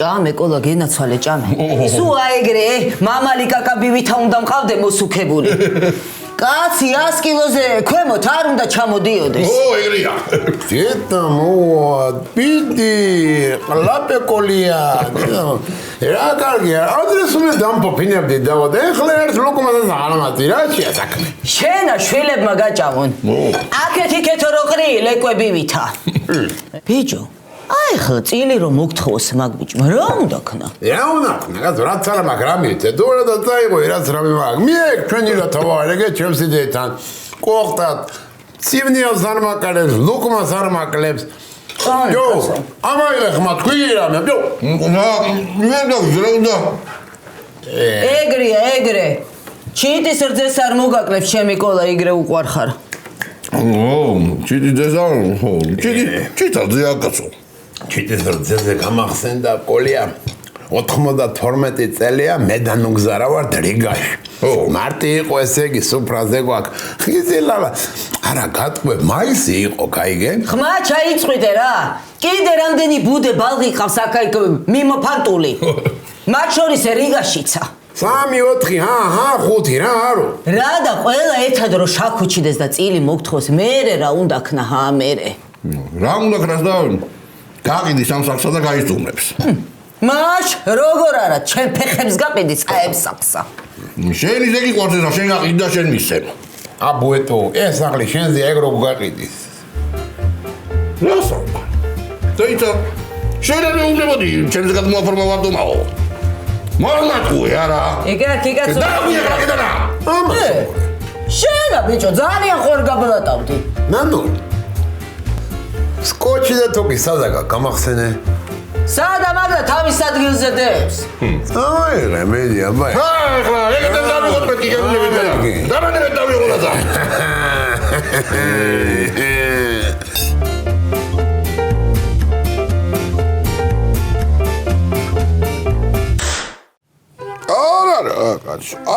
ჭამე ყოლა გენაცვალე ჭამე სუ აეგრე მამალი კაკაბივითა უნდა მყავდე მოსუქებული კაცი 100 კილოზე ქვემოთ არ უნდა ჩამოდიოდეს ეგრეა Eta moa, piti, lapeccolia. Era cargia, adesso mi dà un po' più di davanti. Ეხლა lo come da armati, racia sakme. შენა შვილებმა გაჭამონ აქეთი კეთო რო ყრილ ეკვებივითა ბიჭო აი ხო წილი რომ მოგთხოვოს მაგ ბიჭმა რა უნდა ქნა რა უნდა ქნა რაც არა მაგრამი დორა და წაიღო რაც რამე მაგ მიეკ ჩვენი რა თავარი ეგ ჩემს იდეთან ყოხტად ცივნიას არ მაკალებს ლუკმას არ მაკალებს ჯო ამაილე ხმა თქვი რამე ჯო რა უნდა ეგრე ჩიტის რძეს არ მოგაკლებს ჩემი ყოლა იგრე უყვარხარ ჩიტი დეზარ ჩიტა ძიაკაცო ჩიტის რძეზე გამახსენდა ყოლია 92 წელია მე დანუგზარა ვარ რიგაში მარტი იყო ესე იგი სუფრაზე გვაქვს ხიზილალა არა გატყვე მაისი იყო кайგე ხმა ჩაიწვიდე რა კიდე რამდენი ბუდე ბალღი ყავს აქ მიმოფანტული მათ შორის რიგაშიცა 3-4 ჰა 5 რა არო რა და ყველა ერთად რო შაქუჩიდეს და წილი მოგთხოვს მერე რა უნდა ქნა ჰა მერე რა უნდა ქნას და გაყიდის ამ საქსა და გაიწუნებს მაშ როგორ არა ჩვენ ფეხებს გაყიდი წაებს საქსა შენ ისე გიყვარდეს რა შენ გაყიდი და შენ მისცემ აბუეტო ეს აღლი შენზე ეგ რო გაყიდის რასო დაიცა შენ არ უნდებოდი ჩემს გადმოაფორმა ვარდომაო მართლა არა ეგა კიკაცო და ვიღაკედა შენა ბიჭო ძალიან ხორ გაბლატავდი ნანო სკოჩი და თოკი სადაგა გამახსენე სადა მაგდა თავის ადგილზე დებს აი რემედია ბაი ახლა ეგ და დავიღოთ პეტი გემნები და დამანერე დავიღოთ და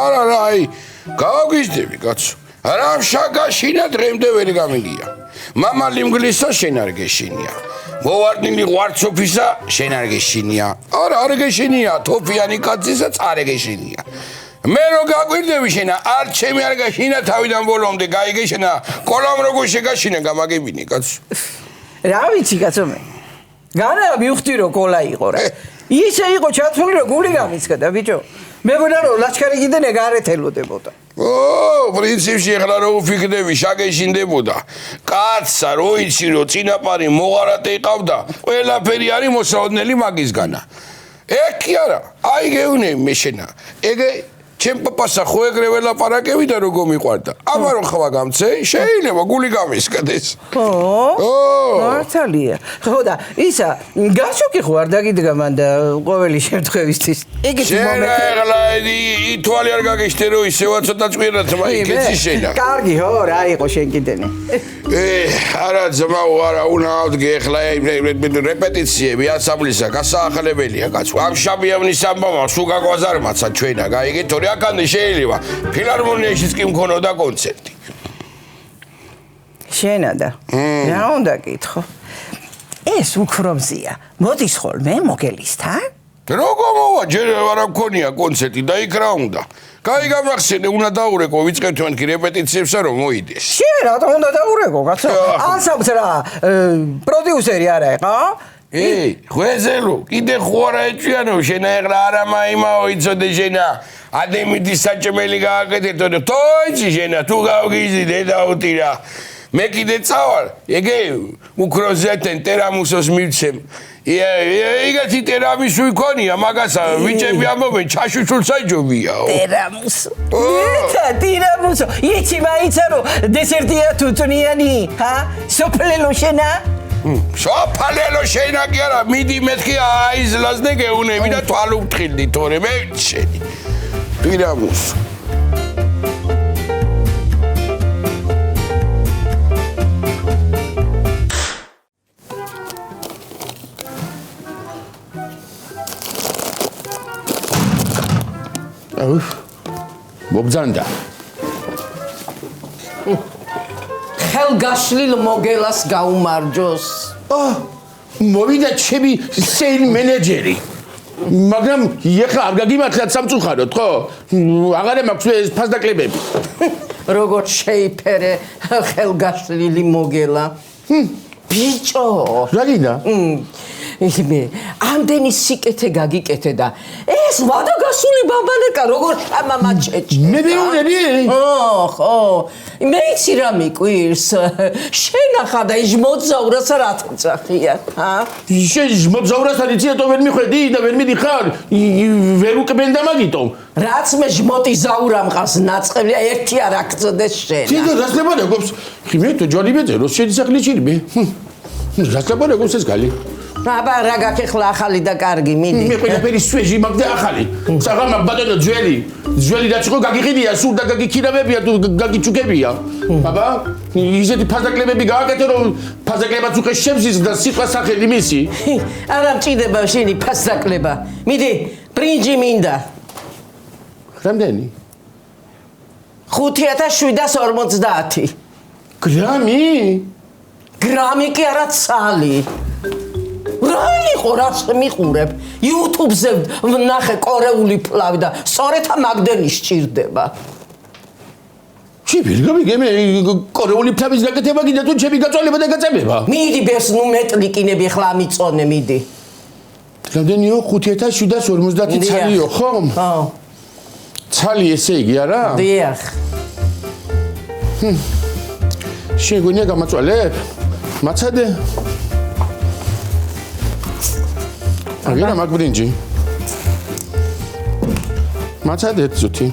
არა აი გავგიზდები კაცო რა შაგაშინა დრემდე ვერ გამიგია მამალი მგლისა შენ არ გეშინია მოვარდნილი ღვარცოფისა შენ არ გეშინია არა არ გეშინია თოფიანი კაცისა წარ გეშინია მე რო გაგვირდები შენა არ ჩემი არ გაშინა თავიდან ბოლომდე გაიგეშენა კოლამ როგორ შეგაშინა გამაგებინე კაცო რა ვიცი კაცო მე განა მივხვდი რომ კოლა იყო რა ისე იყო ჩათვლილი რომ გული გამიცქდა ბიჭო მეგონა რომ ლაშქარი კიდე ეგარეთ ელოდებოდა პრინციპში ახლა რო ვფიქრდები შაგეშინდებოდა კაცსა რო იცი რომ წინაპარი მოღარატე იყავდა ყველაფერი არის მოსაოდნელი მაგისგანა ეგ კი არა აი გეუნები მე შენა ეგ ჩემ პაპასა ხო ეგრე ველაპარაკები და როგორ მიყვარდა აბა რომ ხვა გამცე შეიძლება გული გამისკდეს ხო მართალია ხო და ისა გაშოკი ხო არ დაგიდგა მან და ყოველი შემთხვევისთვის ეგეთი მომენტი ახლა ითვალი არ გაგეშთე რომ ისევა ცოტა წვირად მაიკეცი შენა კარგი ხო რა იყო შენ კიდენი არა ძმაო არა უნავდგე ახლა რეპეტიციები ასამბლისა გასაახლებელია კაცო ამ შაბიავნის ამბავმა სულ გაგვაზარმაცა ჩვენა გაიგე თორე აქამდე შეიძლება ფილარმონიაშიც კი მქონოდა კონცერტი შენადა რა უნდა გითხო ეს უქრომზია მოდის ხოლმე მოგელისთან როგორ მოვა ჯერ არ მქონია კონცერტი და იქ რა უნდა კაი გამახსენე უნდა დაურეკო ვიწყებ თქვენკი რეპეტიციებსა რომ მოიდეს შენ რატომ უნდა დაურეკო კაცო ანსამბლს რა პროდიუსერი არა ხა ღვეზელო კიდე ხო არა ეჭიანო შენა ეხლა არა მაიმაო იცოდე შენა ადემიდის საჭმელი გააკეთე თოიცი შენა თუ გავგიზიდე დაუტირა მე კიდე წავალ ეგე უკროზეთენ ტერამუსოს მივცემ იგეთი ტერამისუ იქონია მაგასა ვიჭები ამობენ ჩაშუშულ საჯობიაო ტერამუსო ტერამუსო იცი მაიცა რომ დესერტია თუთუნიანი ჰა სოფლელო შენა სოფლელო შენა კი არა მიდი მეთქი აიზლაზნე გეუნები და თვალ უფთხილდი თორე მე შენი ტერამუსო მოგძანდა ხელგაშლილ მოგელას გაუმარჯოს მოვიდა ჩემი სეილ მენეჯერი მაგრამ ეხლა არ გაგიმართლათ სამწუხაროდ, ხო? აღარ მაქვს ეს ფასდაკლებები. როგორ შეიფერე ხელგაშლილი მოგელა. ბიჭო. რა გინდა? იმე, ამდენი სიკეთე გაგიკეთე და ეს ვადაგასული ბაბანეკა როგორ ამამაჩეჭ. მე ვიუნები? ხო. მე იცი რა მიკვირს. შენახა და ის მოძავრას რა თწახია, ჰა? შენ მოძავრას არ იცი და ვერ მიხვედი და ვერ მიდიხარ? ვერ უკბენ და მაგიტომ. რაც მე ჟმოტი ზაურამყას ნაწყებია ერთი არ აქწდეს შენ. თვითონ რას ლებადაგობს? მე თუ ჯვარი მეწერო შედი სახლი ჭირბი. რას ლებადაგობს ეს გალი? აბა რა გაქეხლა ახალი და კარგი მიდი. მე ყველაფერი სვეჟი მაქვს და ახალი. საღამა ბატონო ძველი რაც იყო გაგიყიდია, სულ და გაგიქირავებია თუ გაგიჩუქებია. აბა ისეთი ფასდაკლებები გააკეთე რომ ფასდაკლებაც უკვე შემზის და სიტყვა სახელი მისი. არა მჭირდება შენი ფასდაკლება. მიდი, ბრინჯი მინდა. რამდენი? 5750. გრამი? გრამი კი არა ცალი. რა იყო რაც მიყურებ? YouTube-ზე ვნახე კორეული ფლავი და სწორედ მაგდენი სჭირდება. ჩი ვერ გამიგე კორეული ფლავის გაკეთება კიდე თუ ჩემი გაწვალება და გაწებება. მიდი ბეს ნუ მეტლიკინები ხლა მიწონე მიდი. რამდენიო 5750 ცალიო ხომ? ხო. ცალი ესე იგი არა? დიახ. შეგონია გამაწვალებ? მაცადე? აგერა მაგ ბრინჯი. მაცადე ზუთი.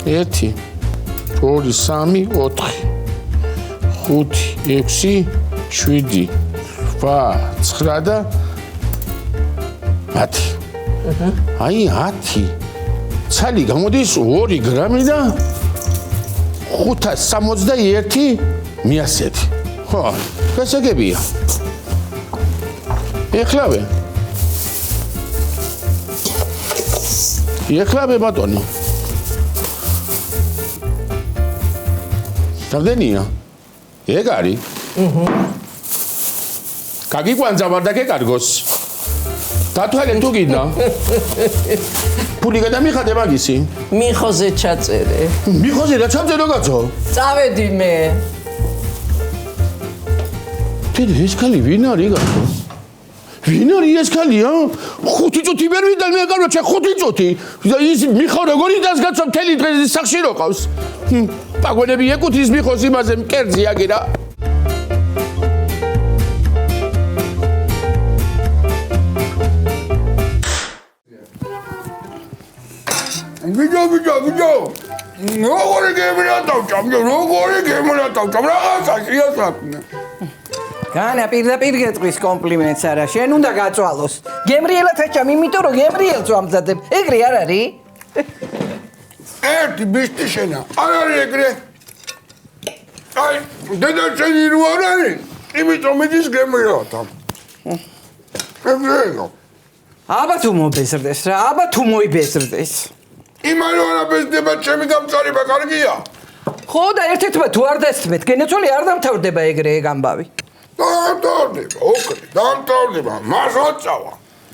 1 2 3 4 5 6 7 8 9 და 10. აი 10. ცალი გამოდის 2 გრამი და 561 მიასეთი. ხო, გასაგებია. ეხლავე. ეხლავე ბატონო. რამდენია? ეგ არის. გაგიკვანძა ვარ და გეკარგოს. დათვალე თუ გინდა. ფული გადამიხადე მაგისი. მიხოზე ჩაწერე. მიხოზე რა ჩამწერო კაცო? წავედი მე. თეთრ ეს ქალი ვინ არის კაცო? ვინ არის ეს ქალია? 5 წუთი ვერ ვიდა მე კაროჩა 5 წუთი. ის მიხო როგორი დასგაცო მთელი დღე სახში რო ყავს. პაგვენები ეკუთის მიხოს იმაზე მკერძი აგერა. ვიდო. როგორი გემრა დავჭამ რაღაცა შეასაკნე. განა პირდაპირ გეტყვის კომპლიმენტს არა შენ უნდა გაწვალოს გემრიელად ეჭამ იმიტომ რომ გემრიელს ვამზადებ ეგრე არ არის ერთი ბიშტი შენა არ არის ეგრე აი დედა შენი რო არ არის იმიტომ მიდის გემრიელად ეგრეო აბა თუ მობეზრდეს რა აბა თუ მოიბეზრდეს იმანო არაბეზდება ჩემი დამწარება კარგია ხო და ერთ-ერთმა თუ არ დასწმეთ გენეცოლი არ დამთავრდება ეგრე ეგ ამბავი დამთავრდება, მას ვაწავა.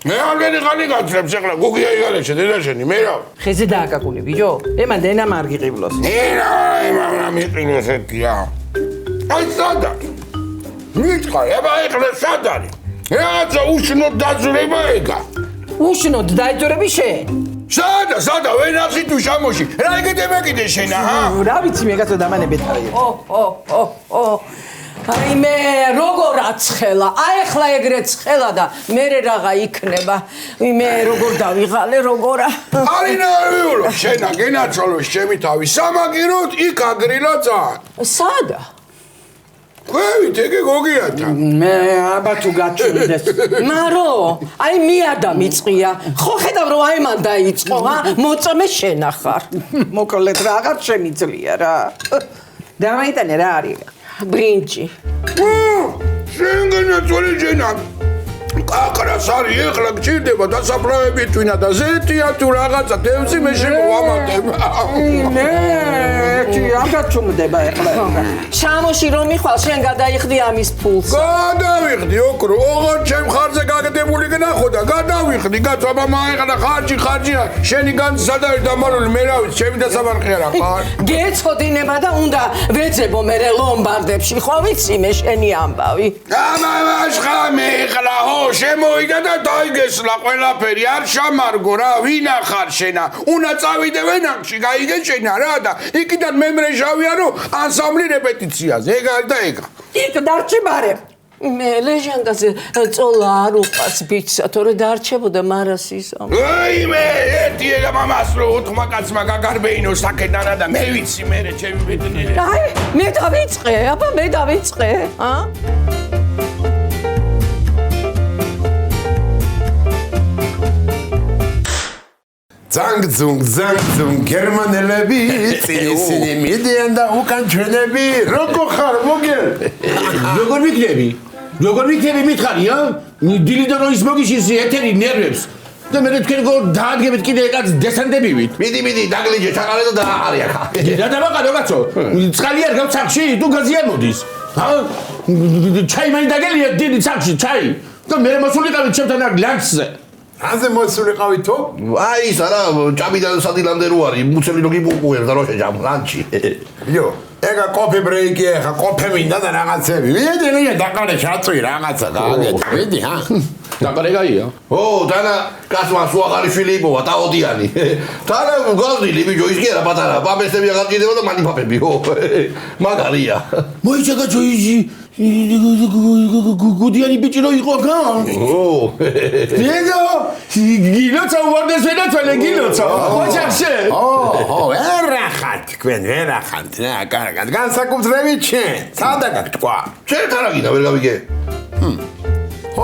მე ამდენი ხანი გაძლებს ახლა გუგია იგარეჩე დედაშენი, მე რა. ხეზე დააკაკუნე ბიჭო, ემან დენა მარგი ყიბლოს. ენა მიყინოს ეთია. აი სადა. მითხარ, აბა ეხლა სადა არის? რაღაცა უშნოდ დაძვრება ეგა. უშნოდ დაიძვრები შენ? სადა, ვენახი თუ შამოში. რა იგეთე მეკიდე შენა, ჰა? რა ვიცი მე კაცო დამანებეთ არის. აი მე როგორ აცხელა, აი ახლა ეგრე ცხელა და მე რაღა იქნება. მე როგორ დავიღალე, როგორა. არინავიულო, შენა გენაცვალოს ჩემი თავი, სამაგიროთ იქ აგრილა ძალიან. სადა? ხვევით, ეგე გოგიათა. მე აბა თუ გაჩვენდეს. მარო, აი მიადა მიწია. ხო ხედავ რომ აი მან დაიწყო, ჰა? მოწმე შენახარ. მოკლედ რაღაც შემიძლია რა. დამაიტანე რა არის? ბრინჯი. შენ განაწვალე შენა. კაკრას არის ეხლა გჭირდება დასაფლავები თვითონ და ზეთია თუ რაღაცა თევზი მე შემოვამატებ. ნე, აკაცუმდება ეხლა. შამოში რომ მიხვალ შენ გადაიხდი ამის ფულს. გადავიხდი ოქრო, ოღონდ ჩემ ხარზე გაგდებული გნახო და გადავიხდი კაცო, აბა მაეხლა ხარჯია, შენი განცდა და დამალული მე რა ვიცი, ჩემი დასაბარხი არა ხარ. გეცოდინება და უნდა ვეძებო მე ლომბარდებში, ხო ვიცი მე შენი ამბავი. ამაშხა მე ეხლა ხო შემოიდა და დაიგესლა ყველაფერი, არ შამარგო რა, ვინა ხარ შენა? უნდა წავიდე ვენახში, გაიგე შენა რა და იქიდან მემრეშავია რომ ანსამბლი რეპეტიციაზე, ეგ არის და ეგა. იქ დარჩიბარე. მე ლეჟანდაზე წოლა არ უყავს ბიჭსა, თორე დარჩებოდა მარასის. აი მე ერთი ეგა მამას რო ოთხმა კაცმა გაგარბეინო საკეთანა და მე ვიცი მე ჩემი ბედნიერი. აი, მე დავიწყე, აბა მე დავიწყე, ა? ზანგ გერმანელები წინისინი მიდიან და უკან ჩვენები როგორ ხარ მოგერ როგორ ვიქნები მითხარია დილი და როის მოგიშის ეთერი ნერვებს და მე თქვენ გო დაადგებით კიდე კაც დესანტებივით მიდი დაგლიჯე ჩაყარე და დააყარი ახლა რა დავაყარო კაცო წყალი არ გაქვს სახში თუ გაზი არ მოდის ჰა ჩაი მაინც დაგელია დიდი სახში ჩაი და მე მოსულიყავით ჩემთან აქ ლანჩზე რაზე მოსულიყავითო აი ის არა ჭამიდან სადილამდე რო არის მუცელი რო გიპუპუერ და რო შეჯამ ლანჩი იო ეგა კოფი ბრეიკი ახლა კოფე მინდა და რაღაცები ვიდი დაყარე შაწვი რაღაცა გააკეთე ვიდი ჰა დაყარე გაია ო დანა კაცმა სუაღარიშვილი იპოვა ტაოდიანი დანა გაზრილი ბიჭო ის კი არა პატარა პაპესები აღარ ჭირდება და მანიფაპები ო მაგარია მოიჭა კაცო ისი გუდიანი ბიჭი რო იყო გა ო ეგო გილოცა უარდეს ვენაცვალე გილოცა ოჩახშე ო ერახათ თქვენ ერახათ რა კარგად განსაკუთრებით შენ სადა გაგტყვა შენ თარაგინა ვერ გავიგე ო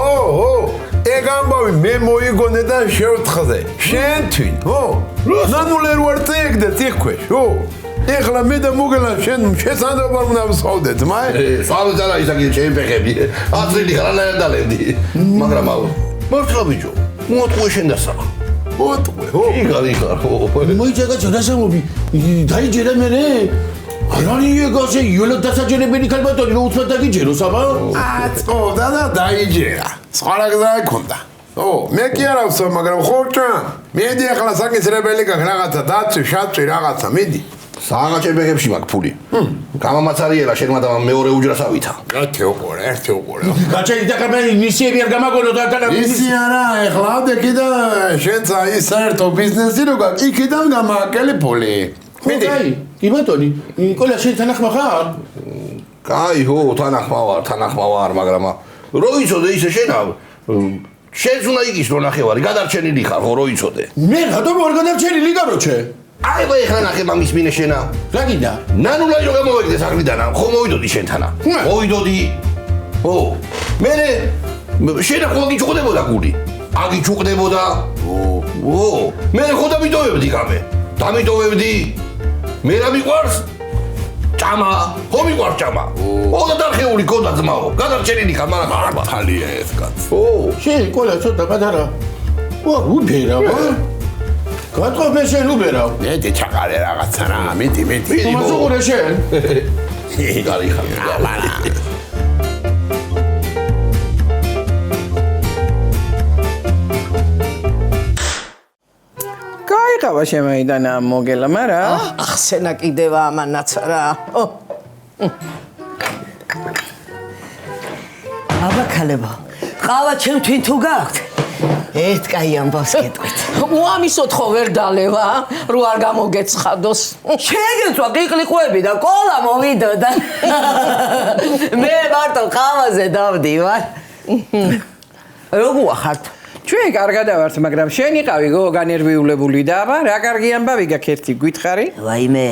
ეგ ამბავი მე მოიგონე და შევთხზე შენთვის ო ნანულერ ვარ წეგდე ტიქვეშ ო ეხლა მე და მოგელა შენ შესაძლებლად უნდა ვსვავდეთ მაე სვავი და ისაკი ჩემი ფეხები აწილი ხარანაირ დალებდი მაგრამ მართლა ბიჭო მოტყუე შენ დასა მოტყუე ო იგარი ხარ მოიჭა კაცო დასამობი დაიჯერა მე არანიე გასე იოლო დასაჯერებელი ქალბატონი რო უცბად დაგიჯეროს აბა აწყოდა და დაიჯერა სხვა რა გქონდა ო მე კი არა ვსო მაგრამ ხორჭა მედი ახლა საკისრებელი გაქვს რაღაცა დაცვი შაწვი რაღაცა მიდი საღაჭე ბეგებში მაქვს ფული გამამაცარიელა შენმა და მეორე უჯრას ავითა ერთი უყურე გაჩენი და კაბე ნისიები არ გამაგონო და და ისი არა ეხლა დეკი და შენც აი საერთო ბიზნესი რო გაქვს იქიდან გამააკელი ფული მიდი კი ბატონი ნიკოლა შენ თანახმა ხარ კაი ჰო თანახმა ვარ მაგრამ რო იცოდე ისე შენა შენს უნდა იგის რო ნახევარი გადარჩენილი ხარ ხო რო იცოდე მე რატომ არ გადარჩენილი გაროჩე აი მე ეხლა ნახე მამის მინე შენა რა გინდა ნანულაი რო გამოვეგდე სახლიდან ხო მოვიდოდი შენთანა მოვიდოდი ო მე შენა ხო გიჭუდებოდა გული აგიჭუდებოდა ო მე ხო დამიტოვებდი გამე დამიტოვებდი მე რა მიყვარს ჭამა ხო მიყვარს ჭამა ო და დარხეული გონდა ძმაო გადარჩენილი ხარ მაგრამ მართალია ეს კაცი ო შენ კოლა ცოტა პატარა ვა უბერა ვა გატყობე შენ უბერა მედი ჩაყარე რაღაცა რა მიდი მასუყურე შენ იგარი ხარ გაიყავა შემოიდან მოგელა მარა ახსენა კიდევ ამანაც რა აბა ქალებო ყავა ჩემთვის თუ გაქვთ ერთ კაი ამბავს გეტყვით უამისოდ ხო ვერ დალევა რო არ გამოგეცხადოს შეგეცვა ყიყლიყვები და კოლა მოვიდოდა მე მარტო ყავაზე დავდივარ როგორ ხართ ჩვენ კარგად ვართ მაგრამ შენ იყავი გო განერვიულებული და აბა რა კარგი ამბავი გაქვს ერთი გითხარი ვაიმე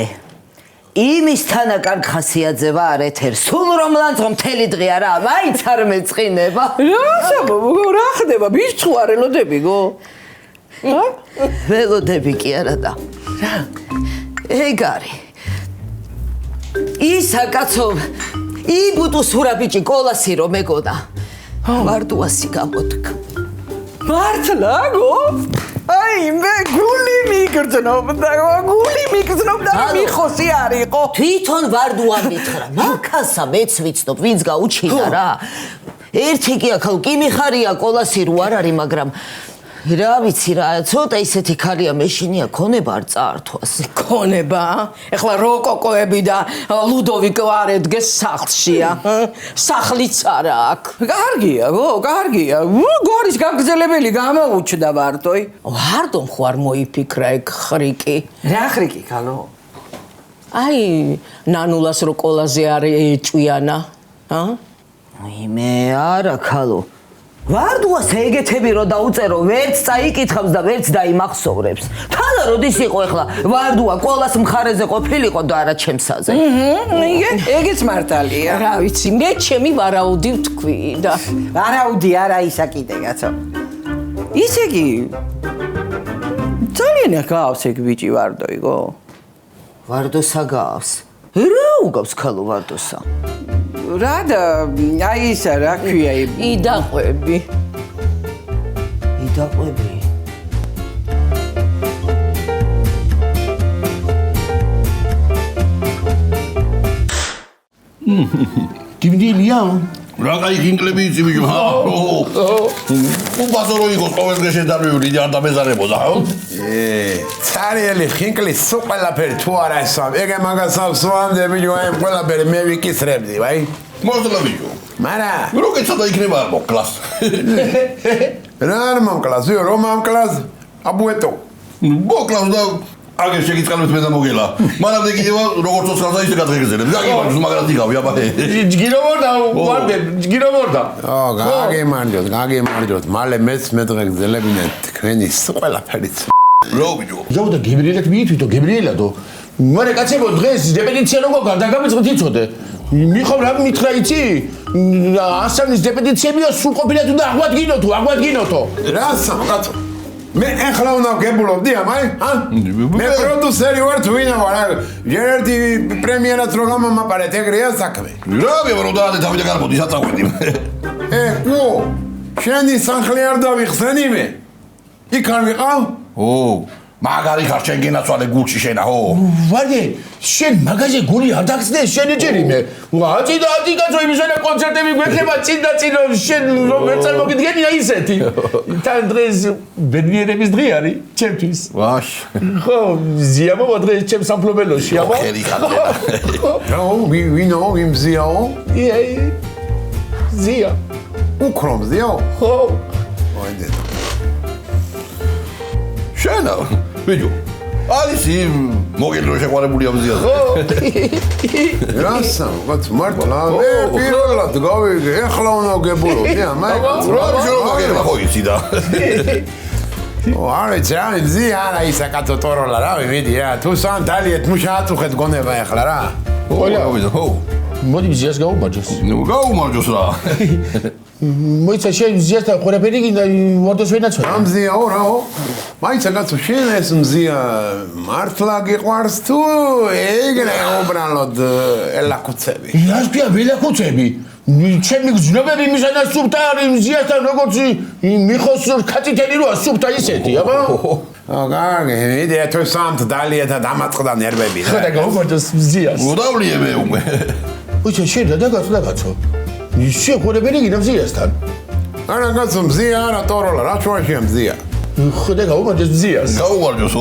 იმის თანა კარგ ხასიათზე ვარ ეთერ სულ რომ ლანძღო მთელი დღე არა მაინც არ მეწყინება რა ხდება ბიჭხوار ელოდები გო ველოდები კი არა და რა ეგ არის ისა კაცო იბუტუ სურა ბიჭი კოლასი რომ მეგონა ვარდუასი გამოდგა. მართლა გო? აი მე გული მიგრძნობდა, მიხოსი არ იყო. თვითონ ვარდუა მითხრა, მაგასა მეც ვიცნობ, ვინც გაუჩინა რა. ერთი კი აქ კი მიხარია კოლასი რო არ არის, მაგრამ რა ვიცი რა, ცოტა ისეთი ქალია მეშინია, ქონება არ წაართვას. ქონება? ეხლა როკოკოები და ლუდოვიკო არ ედგეს სახლშია. სახლიც არა აქვს. კარგია, კარგია. გორის გაგრძელებელი გამოუჩნდა ვარდოი. ვარდომ ხო არ მოიფიქრა ეგ ხრიკი? რა ხრიკი ქალო? აი, ნანულას რო კოლაზე არ ეჭვიანა, მე არა ქალო. ვარდუას ეგეთები რო დაუწერო, ვერც წაიკითხავს და ვერც დაიმახსოვრებს. თანა როდის იყო ახლა ვარდუა კოლას მხარეზე ყოფილიყო და არა ჩემსაზე. ეგეც მართალია. რა ვიცი, მე ჩემი ვარაუდი ვთქვი და ვარაუდი არა ისა კიდე კაცო. ისე კი ძალიან გავს ეგ ბიჭი ვარდოიგო. ვარდოსა გავს. რა უგავს ქალო ვარდოსა? რა და აი ისა რა ქვია იდაყვები. იდაყვები. გიმდილია? რა კაი ხინკლები იცი ბიჭო. უბასო რო იყოს ყოველდღე შედარებული და არ დამეზარებოდა, ხო? ცარიელი ხინკლი სულ ყველაფერი თუ არა ესა. ეგ მაგას ავსვამდე ბიჭო, აი ყველაფერი მე ვიკისრებდი, ვაი. მოსდლა ბიჭო. მარა რო კეცოდა იქნება არ მოკლას. რა არ მომკლას, ვიო რომ მომკლას? აბუეტო. მოკლავს და აგერ შეგიწყალებს მე და მოგელა. მანამდე კიდევ როგორც ოცხალსა ისე გადღეგრძელებ. გაგიმარჯოს მაგრამ დგავი აბა. ჯგიროვორდა, ვარდე, ჯგიროვორდა. გაგიმარჯოთ. მალე მეც მედღეგრძელებინე თქვენი სულ ყველაფერიც. რო ბიჭო. ზოგადად გებრიელეთ მიითვითო, გებრიელადო. მარე კაცებო დღეს რეპეტიცია როგორ გარდა გამეწყოთ იცოდე. მიხომ რა მითხრა იცი? ასამის რეპეტიციებია სულ ყოფილა თუ და აღვადგინოთო. რა სამკაცო. მე ახლა უნდა გებულობდი ამაი? მე პროდიუსერი ვარ თუ ვინა ვარ? ჯერდი პრემიერას რო გამომაპარეთ ეგრეა საქმე. რა ვიარო და თავი და გარბოდი საწავედი. ნუ შენი სახლი არ დავიხსენი მე. იქ არ ვიყავ? მაგარი ხარ შენ გენაცვალე გულში შენა ხო? ვარდე, შენ მაგაზე გული არ დაგხსნე შენ ეჭერი მე. აწი კაცო იმისანა კონცერტები გვექნება წინ შენ რომ ვერ წარმოგიდგენია ისეთი. თან დღეს ბედნიერების დღე არის ჩემთვის. ვაშ. ხო, ზიამო დღეს ჩემ სამფლობელოში, აბა. ხელი ხარ. რა ვინო იმ ზიაო? ზია. უკრომ ზიაო? ხო. ვაიდე. შენა ბიჭო. არის იმ მოგელრო შეყვარებული ამზია. რა სამყარო მართლა მე პირველად გავიგე ეხლა უნდა გებულობდი ამაი. რა ბიჭო მოგელრო ხო იცი და. არა ძაან ზე არა ისა კატო თოროლა რა ვიდი რა თუ სამ დალიეთ მუშაათუხეთ გონება ეხლა რა. ხო. მოდი ზიას გაუმარჯოს. ნუ გაუმარჯოს რა. მოიცა შენ ზიასთან ხორაფერი გინდა ვარდოს ვენაცვა. ამ ზიაო რაო? მაიცა კაცო შენ ეს მზია მართლა გიყვარს თუ ეგრე უბრალოდ ელაკუცები. რასპია ველაკუცები? ჩემი გზნობები მისანა სუფთა არის ზიასთან როგორც მიხოს კაციტელი როა სუფთა ისეთი, აბა? აგარი, იდეა თუ სამთ დალიეთა დამაწყდა ნერვები რა. ხოდა გაუმარჯოს ზიას. უდავლიე მე უკვე. მოიცა შენ რა დაგაცდა კაცო? შენ ხორაფერი გინდა ზიასთან. არა კაცო მზია არა თოროლა რა ჩვენშია მზია. ხოდა გაუმარჯოს ზიას. გაუმარჯოს ო.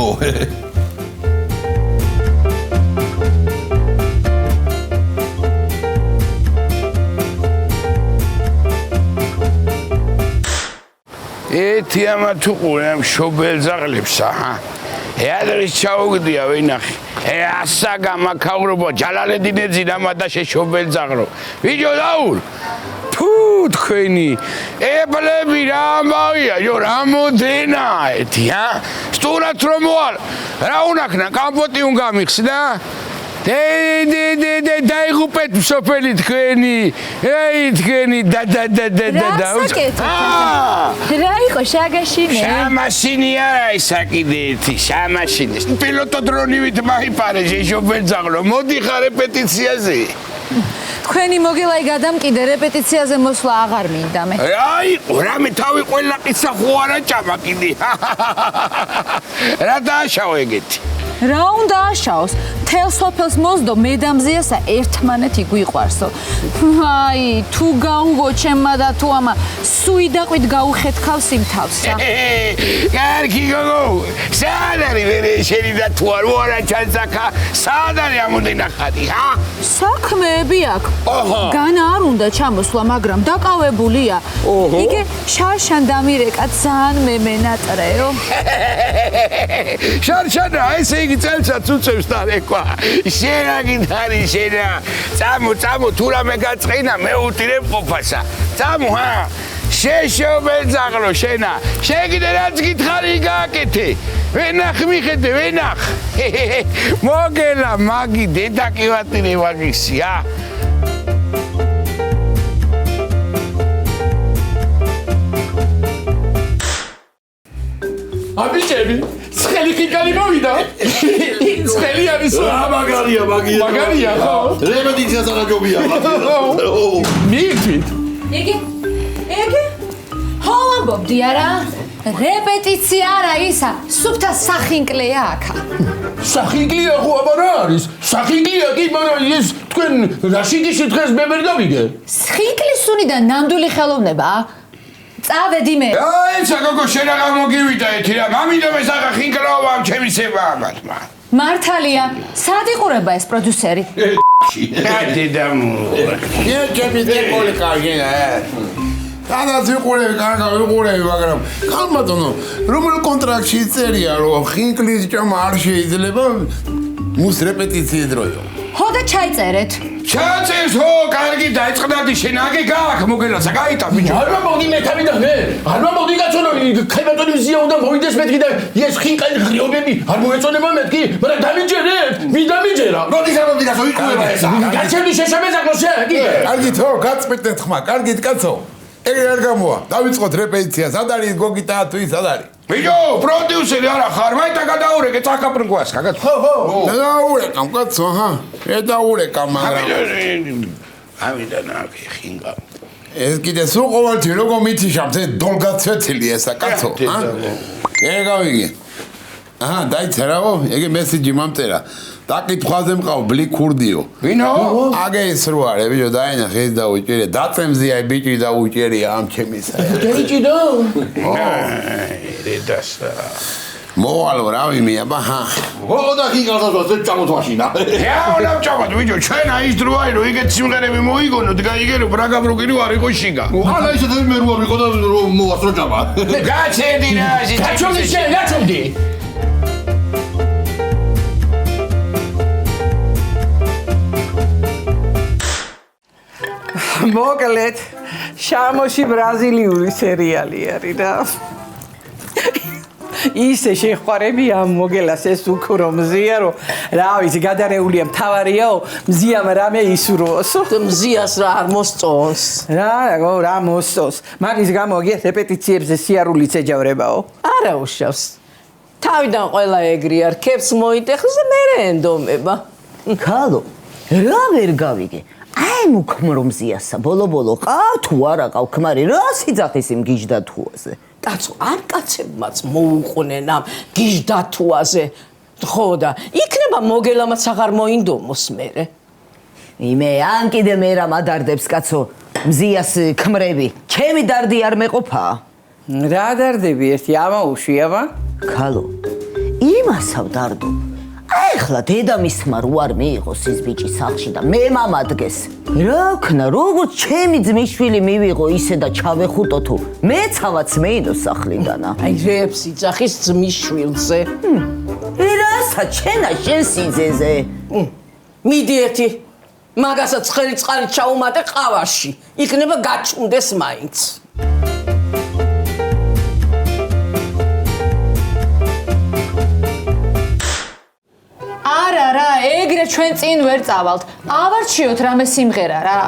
ეთი ამა თუ ყურემ შობელ ზაღლებსა ჰა ეადრის ჩაუგდია ვინახი ასა გამაქავრობა ჯალალედინე ძინამა და შეშობელ ზაღრო ვიჯო დაურ თუ თქვენი ეპლები რა ამბავია ჯო რამოდენა ეთი ჰა სტურად რომ მოვალ რა უნახნა კამპოტი უნდა მიხსნა დაიღუპეთ სოფელი თქვენი ეი თქვენი და რა იყო შაგაშინე? შამაშინი არა ისა კიდე ერთი შამაშინი პილოტო დრონივით მაიპარე შეშობელ ზაღლო მოდი ხარ რეპეტიციაზე თქვენი მოგილაი გადამკიდე რეპეტიციაზე მოსვლა აღარ მინდა მე. აი, რამე თავი ყველა ყიცა ხო არა ჭამაკიდი. რა დააშავე ეგეთი? რა უნდა აშაოს? მთელ სოფელს მოსდო მე და მზიასა ერთმანეთი გვიყვარსო. აი, თუ გაუგო ჩემმა და თუ ამა სუიდაყვით გაუხეთქავს იმ თავსა. კარგი გოგო, სად არის ვერე შენი და თუ არა ჩანსაკა, სად არის ამოდენა ხარი, ჰა? საქმეები აქვს. განა არ უნდა ჩამოსვლა, მაგრამ დაკავებულია. იგე შარშან დამირეკა ძალიან მემენატრეო. შარშანა, ესე იგი წელსაც უწევს და რეკვა. შენა გინარი შენა. წამო, თუ რამე გაწყინა, მე უტირებ ყოფასა. წამო, ჰა. შეშობეძაღლო შენა. შეგიდე რაც გითხარი გააკეთე. ვენახ მიხედე, ვენახ. მოგელა მაგი დედა კი ვატირე მაგისია. აბიჭები, ცხელი ხიკალი მოვიდა. ცხელი არის. რა მაგარია, მაგია. მაგარია, ხო? რეპეტიციას არა ჯობია. მიიწვით. იგი ხო ამბობდი არა? რეპეტიცია არა ისა, სუფთა სახინკლეა აქა. სახინკლია ხო აბარა არის? სახინკლია კი, მაგრამ ეს თქვენ რაში გიშითხეს მე ვერ გავიგე. ხინკლის სუნიდან ნამდვილი ხელოვნება? წავედი მე. აი, საგოგო შენა გამოგივიდა ეთი რა. მამინდა მე საღა ხინკლავა ამ ჩემი სება ამათმა. მართალია, სად იყურება ეს პროდიუსერი? დედამო. ჩემი დეკოლი კარგია. სადაც ვიყურები, კარგა ვიყურები, მაგრამ ხალბატონო, რომელ კონტრაქტში წერია, რომ ხინკლის ჭამა არ შეიძლება მუს რეპეტიციის დროიო. ხო და ჩაიწერეთ. ჩაწერს ხო, კარგი დაიწყდადი შენ აგე გააკ მოგელაცა, გაიტა ბიჭო. არ მომოდი მე თავი და მე. არ მომოდი კაცო, ხებატონი მზია უნდა მოვიდეს მეთქი და ეს ხინკალი ღრიობები არ მოეწონება მეთქი, მაგრამ დამიჯერეთ, ვინ დამიჯერა? როდის ამბობდი კაცო, იკუება ესა. გაჩერდი შეშაბეზაკლო შე, კი. კარგით ხო, გაწყვეტეთ ხმა, კარგით კაცო. ეგრე არ გამოა. დავიწყოთ რეპეტიცია, სად არის გოგიტა თუ ის სად არის? ბიჭო, პროდიუსერი არა ხარ, მაინც გადაურეკე წაკაპრინგვას, კაცო. ხო. დაურეკამ კაცო, ჰა. დაურეკამ, მაგრამ ამიდა ნაკი ხინკა. ეს კიდე სულ ყოველთვის როგორ მითიშამს ეს დოლგაცვეთილი ესა კაცო, ჰა? ეგ გავიგე. აჰა, დაიწერაო, ეგე მესიჯი მომწერა. დაკითხვაზე მყავ ბლი ქურდიო. ვინო? აგე ის რო არის, ბიჭო, დაინახე ეს დაუჭერე. დაწემზია ბიჭი დაუჭერია ამ ჩემისა. დაიჭიდო? რედასა. მოვალო რა ვიმეაბა, ჰა. ხო და ხინკალსაც წამოთ მაშინა. რა უნდა ვჭამოთ ბიჭო, ჩვენ აი ის დრო არის, რომ ეგეთ სიმღერები მოიგონოთ, გაიგერო ბრაგაბრუკი რო არ იყო შიგა. არა ისეთი მე რო არ ვიყო და რომ მოვასწრო ჭამა. გაჩერდი რა, გაჩერდი შენ, გაჩერდი. მოკლედ შამოში ბრაზილიური სერიალი არის და ისე შეხვარები ამ მოგელას ეს უკრო მზია რომ რა ვიცი გადარეულია მთავარიაო მზიამ რამე ისურვოსო მზიას რა არ მოსწონს რა მოსწონს მაგის გამო გიეს რეპეტიციებზე სიარულიც ეჯავრებაო არა უშავს თავიდან ყველა ეგრია რქებს მოიტეხს და მე ენდომება ქალო რა ვერ გავიგე აი მუქმრომზიასა ბოლო ყავ თუ არა ყავ ქმარი რა სიძახის იმ გიჟდათუაზე კაცო არ კაცებმაც მოუყვნენ ამ გიჟდათუაზე ხო და იქნება მოგელამაც აღარ მოინდომოს მერე იმე ან კიდე მე რა მადარდებს კაცო მზიას ქმრები ჩემი დარდი არ მეყოფა რა დარდები ერთი ამაუშიავა ქალო იმასავ დარდო ახლა დედამისმა რო არ მიიღოს ის ბიჭი სახლში და მე მამადგეს რა ქნა როგორც ჩემი ძმისშვილი მივიღო ისე და ჩავეხუტო თუ მეცავაც მეინო სახლიდანა აი რეებს იძახის ძმისშვილზე რასა ჩენა შენ სიძეზე მიდი ერთი მაგასაც ხელი წყალი ჩაუმატე ყავაში იქნება გაჩუნდეს მაინც არა ეგრე ჩვენ წინ ვერ წავალთ ავარჩიოთ რამე სიმღერა რა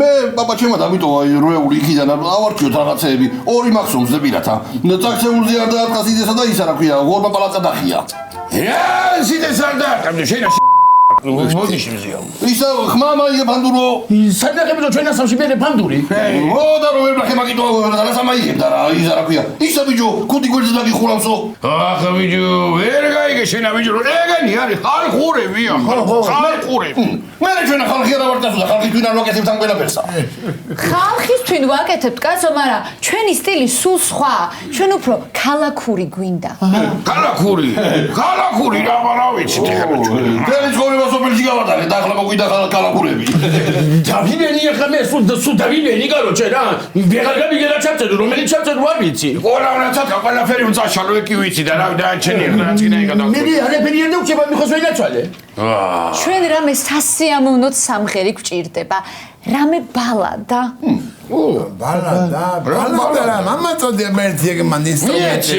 მე პაპა ჩემად ამიტომ აი როეული იქიდან ავარჩიოთ რაღაცეები ორი მაქსიმუმზე პირათა წაქცეულზე არ დაატყას იდესა და ისა რა ქვია გორმა პალაცა დახია რა სიდეს არ დაარტყამდი შენა მოდიში მზიო. ისა ხმა მაიგე ფანდურო. სადახებიო ჩვენ ასამში მე ფანდური. მოდა რო ვერ ნახე მაგიტო რა სამაიგებდა რა ისა რა ქვია. ისა ბიჭო კუდი გვერდზე დაგიხურავსო. ახლა ბიჭო ვერ გაიგე შენა ბიჭო ეგენი არის ხალხურებია ხალხურები. მე ჩვენ ხალხი რა ვარ და ხალხი თვითონ ვაკეთებთ ამ ყველაფერსა. ხალხის თვინ ვაკეთებთ კაცო, მაგრამ ჩვენი სტილი სულ სხვა. ჩვენ უფრო ქალაქური გვინდა. ქალაქური რა ვიცით ახლა ჩვენ. დელი ცხოვრება სოფელში გავატარე და ახლა მოგვიდა ქალაქურები. დავინენი ახლა მე სულ დავინენი კაროჩე რა. ვეღარ გამიგელა ჩავწედო, რომელიც ჩავწედო არ ვიცი. ყველაუნაცად ყველაფერი უწაშალო კი ვიცი და რა დაანჩენი ახლა რაც კიდე გადავ. მე არაფერი არ დაგჭება მიხოს ვენაცვალე. ჩვენ რამე სასიამოვნო სამღერი გვჭირდება. რამე ბალადა. ბალადა მამა წოდია მერტი ეგ მან ინსტრუმენტი.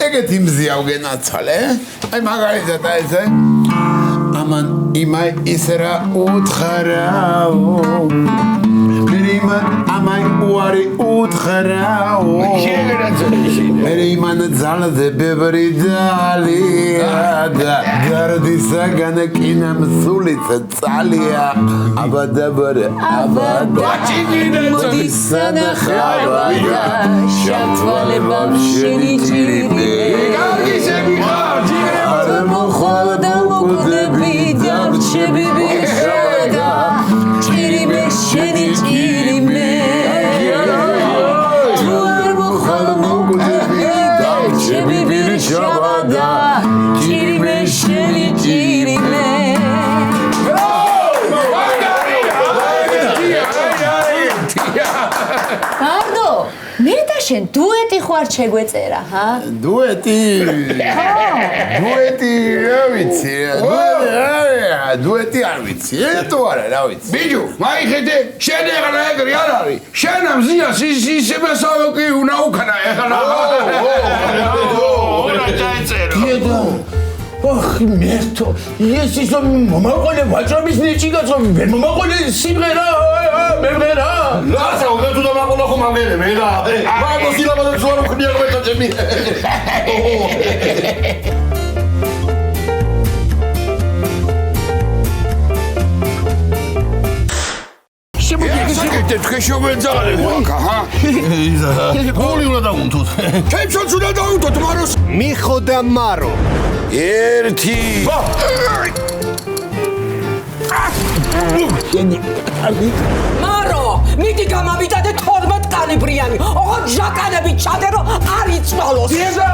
ეგეთი მზია უგენაცვალე. აი მაგალითად აი ესე ამან იმაი ისერა უთხარაო. მერიმან ამაი უარი უთხარაო. მერიმან ძალზე ბევრი დალია და გარდისაგან კინამ სულიც წალია. აბადაბარა მოდის სანახავია შავთვალებამ შენი ჭირიმე არ მოხვალ და მოკვდები და რჩები ბიშოდა ჭირიმე შენი ჭირიმე თუ არ მოხვალ მოკვდები და რჩები ბიშოდა ჭირიმე შენი ჭირიმე Გარდო, მე და შენ დუეტი ხوار შეგვეწერა, ჰა? დუეტი. დუეტი, რა ვიცი. დუეტი არ ვიცი. ეტო არა, რა ვიცი. ბიჭო, მაიხედე, შენ ახლა ეგრე არ არის. შენ ამზიას ისე მასალო კი უნდა უკანა ახლა. რა დაიწერო? დიედო. ოხ, მერტო. ეს ისო მომაყოლე ვაჭრობის ნიჭიგაცო, ვერ მომაყოლე სიმღერა, მერღერა. რასა უკვე თუ დამაყოლა ხომ ამერე მე რა. მაგო სილაბადებს ვარ უხდია გვერდზე ჩემი. შეგეკეთე თქვენ შევეძაღლე ვაკა ჰა? გული უნდა დაუნთოთ. ჩემშიც უნდა დაუნთოთ მაროს. მიხო და მარო. ერთი. მარო, მიდი გამავიდა და 12 კალიბრიანი. ოღონდ ჟაკანები ჩადერო არ იწვალოს. დიედა.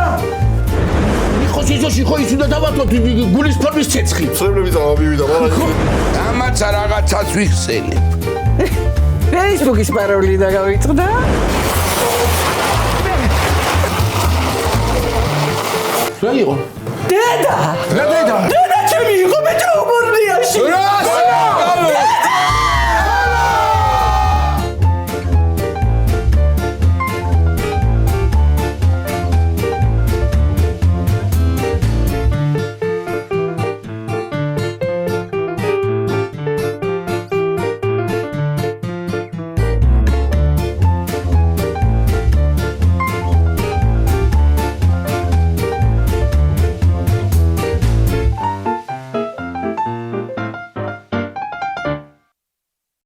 მიხოს იზოში ხო ის უნდა დავატოთ გულის ფორმის ცეცხლი. წრებლები დავავივიდა მაგრამ ამაცა რაღაცას ვიხსენებ. Facebook-ის პაროლი დაგავიწყდა. რა იყო? დედა! რა დედა? დედა ჩემი იყო მე ჯობორნიაში. რა?